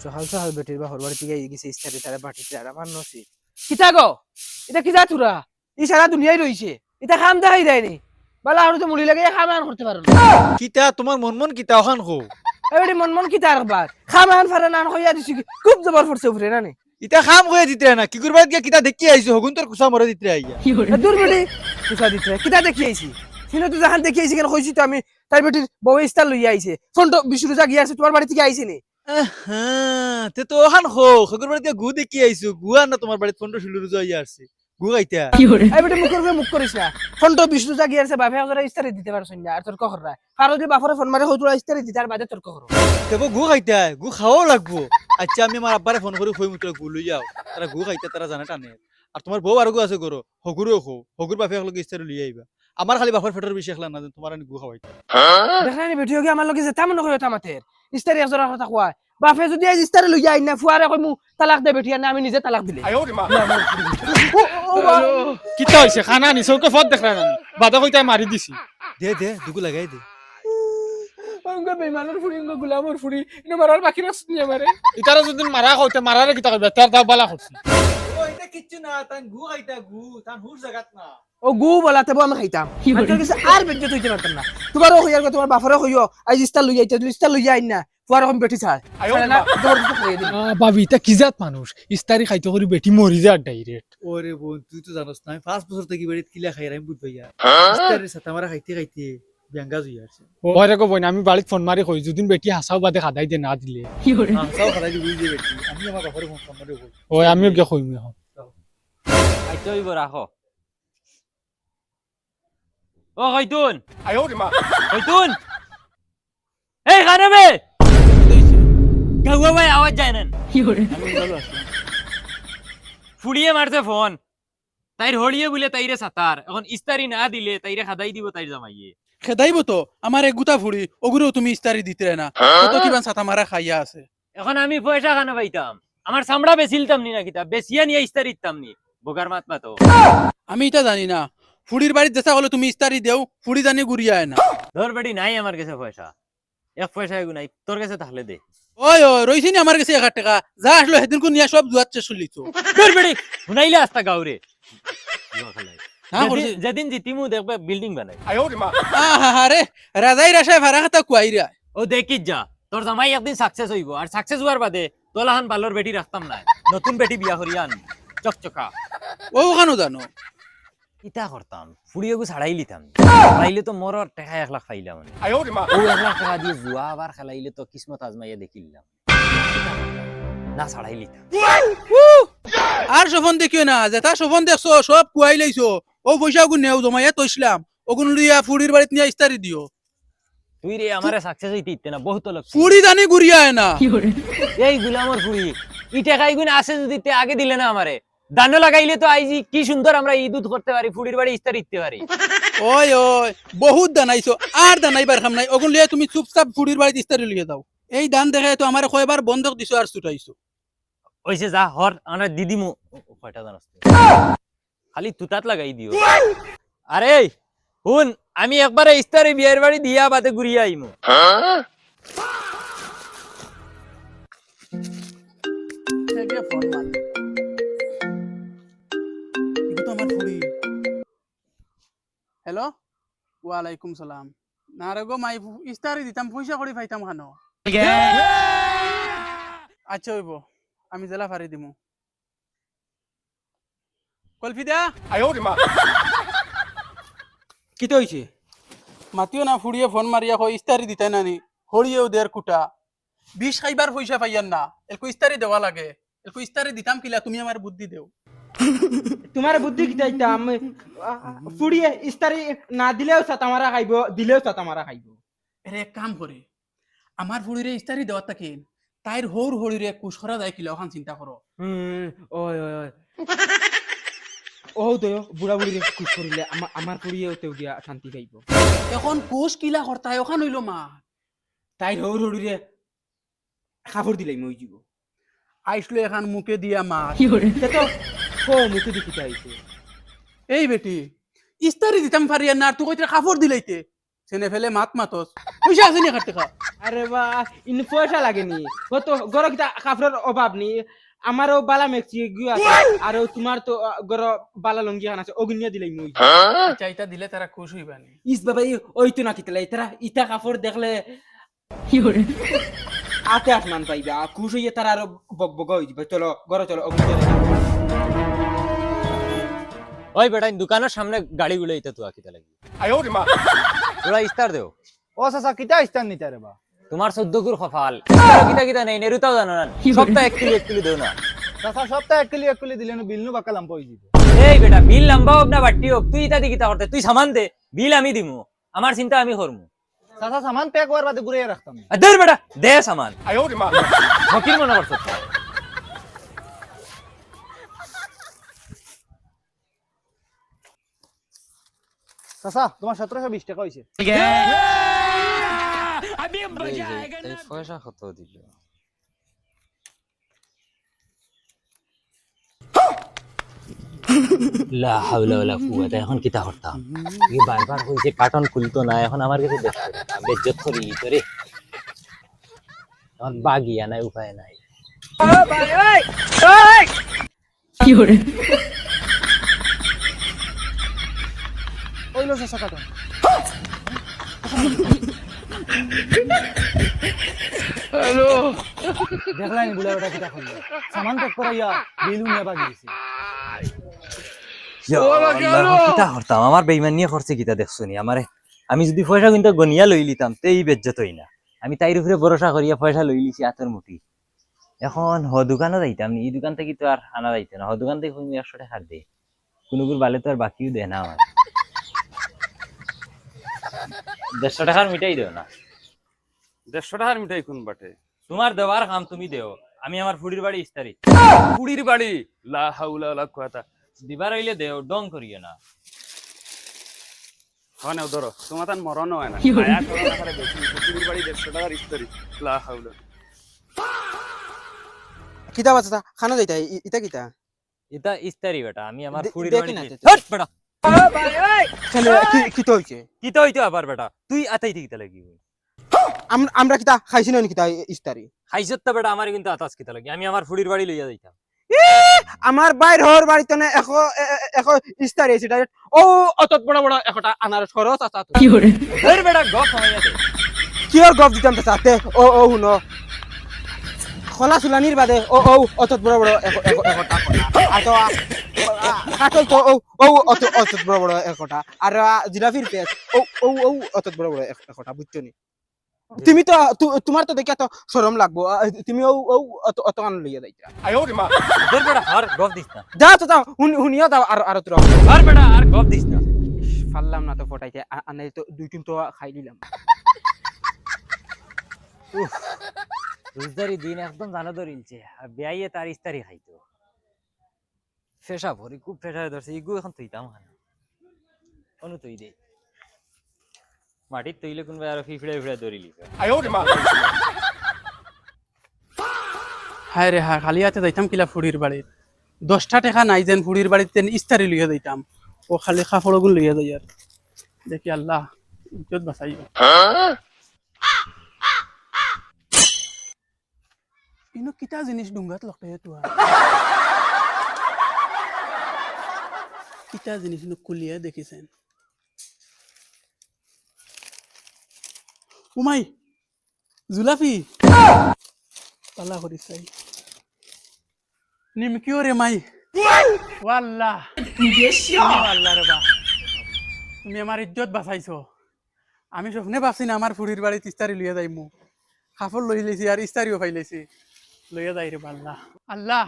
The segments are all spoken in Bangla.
সকাল সকাল বেটির বা হরবাড়ি থেকে গেছে ইস্তারি তারা বাটিতে আর আমার নসি কিতা গো এটা কিতা তুরা ই সারা দুনিয়ায় রইছে এটা খাম দেখাই দেয়নি বালা আর তো মুড়ি লাগে খাম আন করতে পারো না কিতা তোমার মন কিতা ওখান হো এবারে মন কিতা রাখবার খাম আন ফারে না হইয়া দিছি খুব জবর পড়ছে উপরে না নে ইতা খাম হয়ে দিতে না কি করবা গিয়া কিতা দেখি আইছো হগুন তোর কুসা মরে দিতে আইয়া দূর বেটি কুসা দিতে কিতা দেখি আইছি সিনে তো যখন দেখি আইছি কেন কইছি তো আমি তার বেটির বউ ইস্তার লইয়া আইছে ফোন তো বিশুরু যা গিয়া আছে তোমার বাড়ি থেকে আইছে নি হ্যাঁ তে তো ওখান হো হগুর বাড়ি গু দেখি আইছো গুয়া না তোমার বাড়ি ফোনটা শুলুরু যাইয়া আসছে গু গাইতা এই বেটি মুখ করিস না ফোন তো বিশুরু যা গিয়া আছে বাপে ওরা ইস্তারে দিতে পারছস না আর তোর কখরা আর যদি বাপরে ফোন মারে হইতো ইস্তারে দিতে আর বাদে তোর কখরা তেবো গু গাইতা গু খাওয়াও লাগবো আচ্ছা আমি আমার আব্বারে ফোন করে কই মুতরা গু লই যাও তারা গু খাইতা তারা জানে টানে আর তোমার বউ আর গু আছে করো হগুরও খো হগুর বাপে একলগে ইস্তারে লই আইবা আমার খালি বাপের ফেটর বেশি একলা না তোমার আনি গু খাওয়াইতা দেখলানি বেটিও কি আমার লগে যেতা মনে কইও তামাতের ইস্তারে একজনের কথা কয় বাপে যদি আজ ইস্তারে লই আই না ফুয়ারে কইমু তালাক দে বেটিয়া না আমি নিজে তালাক দিলে কিতা হইছে খানা নি চৌকে ফট দেখলা না বাদা কইতা মারি দিছি দে দে দুগু লাগাই দে অঙ্গ বেমানের ফুড়ি অঙ্গ গুলামর ফুড়ি ইনো মারার বাকি রাখছ নি আমারে ইতারা যদি মারা কইতে মারারে কিতা করবে তার দাও বালা করছি ও এটা কিচ্ছু না তান গু গাইতা গু তান হুর জায়গাত না ও গু বলাতে বো আমি খাইতাম তোর কাছে আর বেজ্জত হইতে পারতাম না তোমারও হইয়ার কথা তোমার বাপরে হইও আজ ইস্তার লই আইতে ইস্তার লই আই না ফুয়ার কম বেটি ছাড় না জবরদস্ত করে দিই বাবি তা কি জাত মানুষ ইস্তারি খাইতে করি বেটি মরি যা ডাইরেক্ট ওরে বোন তুই তো জানোস না আমি 5 বছর থেকে বাড়িতে কিলা খাই আমি বুঝ ভাইয়া ইস্তারের সাথে আমরা খাইতে খাইতে ব্যাঙ্গা জুই আছে ওরে কো বইন আমি বাড়িতে ফোন মারি কই যদিন বেটি হাসাও বাদে খাদাই দে না দিলে আমসাও খাই দি বুঝি বেটি আমি আমার বাপরে ফোন মারি কই ওই আমিও গে কইমি এখন আইতো হইব রাখো ও কইতুন কইতুন এই খানাবে গাওয়া ভাই আওয়াজ যায় না ফুড়িয়ে মারছে ফোন তাইর হড়িয়ে বলে তাইরে সাতার এখন ইস্তারি না দিলে তাইরে খাদাই দিব তাইর জামাইয়ে খেদাইব তো আমার এক গুতা ফুড়ি ওগুলো তুমি ইস্তারি দিতে না কত কিমান সাতা মারা খাইয়া আছে এখন আমি পয়সা খানা পাইতাম আমার চামড়া বেচিলতাম নি না কিতা বেচিয়া নিয়ে ইস্তারি দিতাম নি বোকার মাত মাতো আমি এটা জানি না ফুড়ির বাড়ির যেসা হলে তুমি ইস্তারি দেও ফুড়ি জানি গুড়িয়া না ধর বেটি নাই আমার কাছে পয়সা এক পয়সা এগু নাই তোর কাছে তাহলে দে ওই ওই রইছি নি আমার কাছে 1000 টাকা যা আসলো সেদিন কোন নিয়া সব জুয়াচ্ছে চলিছো ধর বেটি শুনাইলে আস্তা গাউরে হ্যাঁ করছি যেদিন জিতিমু দেখবে বিল্ডিং বানাই আরে রাজাই রাশায় ভাড়া খাতা কুয়াইরা ও দেখিস যা তোর জামাই একদিন সাকসেস হইব আর সাকসেস হওয়ার বাদে তোলাহান বালর বেটি রাখতাম না নতুন বেটি বিয়া করিয়া আন চকচকা ও ওখানো জানো ইটা করতাম ফুড়িয়েগু ছাড়াই লিতাম ছাড়াইলে তো মোর টাকা 1 লাখ পাইলাম ও 1 লাখ টাকা দিয়ে জুয়া আবার খেলাইলে তো কিসমত আজমাইয়া দেখিলাম না ছাড়াই লিতাম আর সফন দেখিও না যেটা সফন দেখছো সব কুয়াই লাইছো ও পয়সা ওগুন নেও জমাইয়া তইছিলাম ওগুন লইয়া ফুড়ির বাড়িতে নিয়া ইস্তারি দিও তুই রে আমারে সাকসেস হইতে ইতে না বহুত লোক ফুড়ি জানি গুড়িয়া না এই গুলামর ফুড়ি ই টাকা ইগুন আছে যদি তে আগে দিলে না আমারে দান লাগাইলে তো আইজি কি সুন্দর আমরা ঈদ করতে পারি ফুড়ির বাড়ি ইস্তারি দিতে পারি ওই ওই বহুত দানাইছো আর দানাইবার খাম নাই ওগুন লিয়ে তুমি চুপচাপ ফুড়ির বাড়িতে ইস্তারি লিয়ে দাও এই দান দেখে তো আমার কয়বার বন্ধক দিছো আর ছুটাইছো ওইসে যা হর আমরা দিদিমু কয়টা জানাস খালি তুতাত লাগাই দিও আরে হুন আমি একবারে ইস্তারে বিয়ের বাড়ি দিয়া বাদে ঘুরিয়ে আইমু হ্যালো ওয়ালাইকুম সালাম না রে গো মাই ইস্তারি দিতাম পয়সা করে পাইতাম খানো আচ্ছা হইব আমি জেলা ফারি দিমু কলফিদা কি তো হইছে মাতিও না ফুড়িয়ে ফোন মারিয়া কই ইস্তারি দিতে নানি হড়িয়েও 1.5 কুটা 20 খাইবার পয়সা পাইয়ান না এলকো ইস্তারি দেওয়া লাগে এলকো ইস্তারি দিতাম কিলা তুমি আমার বুদ্ধি দেও তোমার বুদ্ধি কি চাইতাম ফুড়িয়ে ইস্তারি না দিলেও সাতা মারা খাইব দিলেও সাতা মারা খাইব এরে এক কাম করে আমার ফুড়িরে ইস্তারি দেওয়া থাকে তাইর হৌর হড়িরে কুশ করা যায় কিলা ওখান চিন্তা করো ওই ওই ওই ও তো বুড়া বুড়ি খুশ করিলে আমার ফুড়িয়ে ওতেও গিয়া শান্তি পাইব এখন কুশ কিলা করতাই ওখান হইল মা তাই হৌর হড়িরে খাবার দিলাই মই যাব আইসলো এখন মুখে দিয়া মা তো ও মুখে দেখিতে আইছে এই বেটি ইস্তারি দিতাম পারিয়া না আর তুই কইতে কাপড় দিলাইতে সেনে ফেলে মাত মাতস পয়সা আছে নি 1 টাকা আরে বা ইন পয়সা লাগেনি কত গর কিতা কাপড়ের অভাব নি আমারও বালা মেক্সি গিয়া আর তোমার তো গর বালা লঙ্গি খান আছে অগ্নিয়া দিলাই মুই আচ্ছা এটা দিলে তারা খুশ হইবানি ইস বাবা ওই তো না কিতলা ইতারা ইটা কাপড় দেখলে আতে আসমান পাইবা খুশ হইয়া তারা আরো বক হই যাবে চলো গর চলো অগ্নিয়া দিলাই ওই বেটা দোকানের সামনে গাড়ি গুলো ইতা তুই আকিতা লাগি তোরা ইস্তার দেও ও চাচা কিতা ইস্তান নিতে রে বা তোমার 14 গুর কপাল কিতা কিতা নাই নেরুতাও জানো না সপ্তাহ 1 কিলো দেও না চাচা সপ্তাহে 1 কিলো দিলে বিল নু বাকা লাম্প হই যাবে এই বেটা বিল লম্বা হোক না বাটি হোক তুই ইতা দি কিতা করতে তুই সামান দে বিল আমি দিমু আমার চিন্তা আমি করমু চাচা সামান প্যাক হওয়ার বাদে ঘুরে রাখতাম দে বেটা দে সামান ফকির মনে করছ চাচা তোমার 1720 টাকা হইছে পয়সা কত দিল লা হাওলা ওয়ালা কুওয়াতা এখন কিতা করতাম এই বারবার কইছে কার্টন খুলতো না এখন আমার কাছে দেখতে বেজ্জত করি তোরে আমার বাগিয়া নাই উপায় নাই ওইলো চাচা কাটো দেখলাই বুলা বেটা কিতা করলো সামান প্যাক করাইয়া বিল নিয়ে বাগি দিছে কিতা করতাম আমার বেইমানিয়া করছে কিতা দেখছো নি আমারে আমি যদি পয়সা কিন্তু গনিয়া লই লিতাম তে এই বেজ্জত হই না আমি তাইর উপরে ভরসা করিয়া পয়সা লই লিছি হাতের মুঠি এখন দোকানে যাইতাম এই দোকান থেকে তো আর আনা যাইতো না দোকান থেকে 100 টাকা দে কোনগুর বালে তো আর বাকিও দে না আমার 150 টাকার মিঠাই দেও না 150 টাকার মিঠাই কোন বাটে তোমার দেওয়ার কাম তুমি দেও আমি আমার ফুড়ির বাড়ি ইস্তারি কুড়ির বাড়ি লা হাওলা ওয়ালা কুওয়াতা দিবার হইলে দেও ডং করিও না হনে ধরো তোমার তান মরণ হয় না আয়া করো না করে বেশি কুড়ির বাড়ি 150 টাকার ইস্তারি লা হাওলা কিতা বাচ্চা খানা যাইতা ইতা কিতা এটা ইস্তারি বেটা আমি আমার ফুড়ির দেখি বাড়ি না হট বেটা কিতা হইছে কি তো হইতো আবার বেটা তুই আতাই দিতে লাগি আমরা কিতা খাইছি না কিতা ইস্তারি খাইছত বেটা আমার কিন্তু আতাস কিতা লাগি আমি আমার ফুড়ির বাড়ি লইয়া যাইতাম আমার বাইর হর বাড়িতে না এখো ইস্তারি আছে ডাইরেক্ট ও অত বড় বড় একটা আনার খরচ আছে কি করে এর বেটা গপ খাইয়া দে কি ওর গপ দিতাম তাতে ও হুনো খোলা সুলানির বাদে ও অত বড় বড় একটা আর তো কাটল তো অত বড় বড় একটা আর জিরাফির পেস ও অত বড় বড় একটা বুঝছো নি তুমি তো তোমার তো দেখে তো শরম লাগবো তুমি অত আন লইয়া যাইতা তোর বেটা আর গপ দিস না যা তো যাও হুনিয়া দাও আর তোরা আর বেটা আর গপ দিস না পারলাম না তো ফটাইতে আনে তো দুই তিন তো খাই নিলাম রোজদারি দিন একদম জানা ধরিলছে আর বেয়াইয়ে তার ইস্তারি খাইতো ফেসা ভরি খুব ফেসা ধরছে ইগু এখন তুইতাম খানা অনু তুই দে মাটির তৈলে কোনবা আর ফিফড়ে ধরিলি হায় রে হা খালি হাতে যাইতাম কিলা ফুড়ির বাড়ির 10টা টাকা নাই যেন ফুড়ির বাড়িতে ইস্তারি লইয়া যাইতাম ও খালি কাপড়গুলো লইয়া যাই আর দেখি আল্লাহ ইজ্জত বাঁচাইব ইনো কিতা জিনিস ডুঙ্গাত লকাইয়া তো কিতা জিনিস ইনো কুলিয়া দেখিছেন উমাই জুলাফি পালা করিস চাই নিমকিও রে মাই ওয়াল্লাহ আল্লাহ রে বা তুমি আমার ইজ্জত বাঁচাইছো আমি স্বপ্নে ভাবছি না আমার ফুড়ির বাড়িত ইস্তারি লইয়া যাইমু কাপড় লই লেছি আর ইস্তারিও পাইলেছি লইয়া যাই রে আল্লাহ আল্লাহ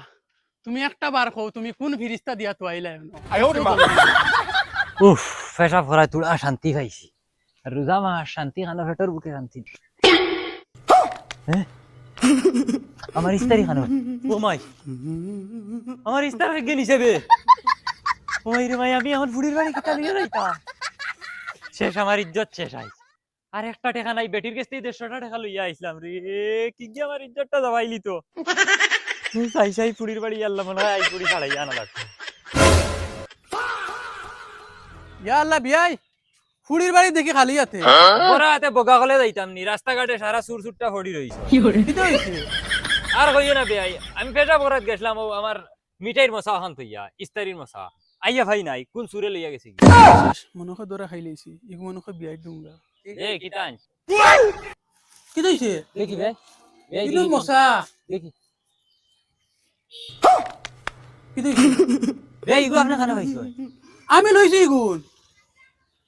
তুমি একটা বার কও তুমি কোন ফিরিস্তা দিয়া তো আইলা উফ ফেসা ভরায় তুড়া শান্তি খাইছি আর রোজা মাস শান্তি খানো ফেটর বুকে শান্তি আমার ইস্তারি খানো ও মাই আমার ইস্তার গে নিছেবে ও মাই রে মাই আমি এখন ফুড়ির বাড়ি কিটা লইয়া যাইতাম শেষ আমার ইজ্জত শেষ আইছে আর একটা টাকা নাই বেটির কাছ থেকে 150 টাকা লইয়া আইছিলাম রে কি কি আমার ইজ্জতটা দবাইলি তো চাই ফুড়ির বাড়ি আল্লাহ মনে হয় আই ফুড়ি ছাড়াই আনা লাগবে ইয়া আল্লাহ বিয়াই ফুড়ির বাড়ি দেখি খালি আছে ওরা হাতে বগা কলে যাইতাম নি রাস্তাঘাটে সারা সুর সুরটা ফড়ি রইছে কিতা হইছে আর কইও না বেয়াই আমি পেটা বরাত গেছিলাম ও আমার মিঠাইর মশা খান থইয়া ইস্তারির মশা আইয়া ভাই নাই কোন সুরে লইয়া গেছি মনকে দরা খাই লইছি ইগু মনকে বিয়াই দুঙ্গা এ কিতান কিতা হইছে দেখি বে ইনু মশা দেখি কিতা হইছে বে ইগু আপনা খানা হইছে আমি লইছি ইগুন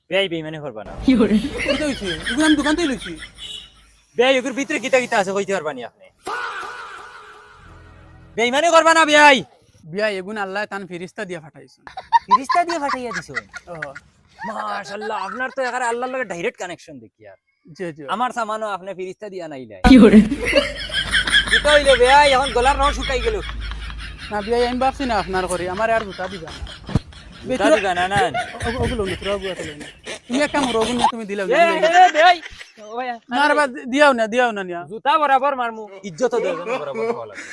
বেয়াই বেইমানি করবা না কিতা হইছে ইগুন আমি দোকান থেকে লইছি বেয়াই ইগুর ভিতরে কিতা কিতা আছে কইতে পারবানি আপনি বেইমানি করবা না বেয়াই বিয়া এগুন আল্লাহ তান ফেরিস্তা দিয়া ফাটাইছে ফিরিস্তা দিয়ে ফাটাইয়া দিছো ও মাশাআল্লাহ আপনার তো এখানে আল্লাহর লগে ডাইরেক্ট কানেকশন দেখি আর জি জি আমার সামানও আপনি ফিরিস্তা দিয়া নাইলাই কিতা হইলো বেয়াই এখন গলার রং শুকাই গেল না বিয়া আমি ভাবছি না আপনার করে আমার আর জুতা দিবা না জুতা দিবা না না ওগুলো নিত্রা বুয়া তো না তুমি একটা রগুন না তুমি দিলাও এ বেয়াই না রে বাদ দিয়াও না নিয়া জুতা বরাবর মারমু ইজ্জত দেব বরাবর হওয়া লাগে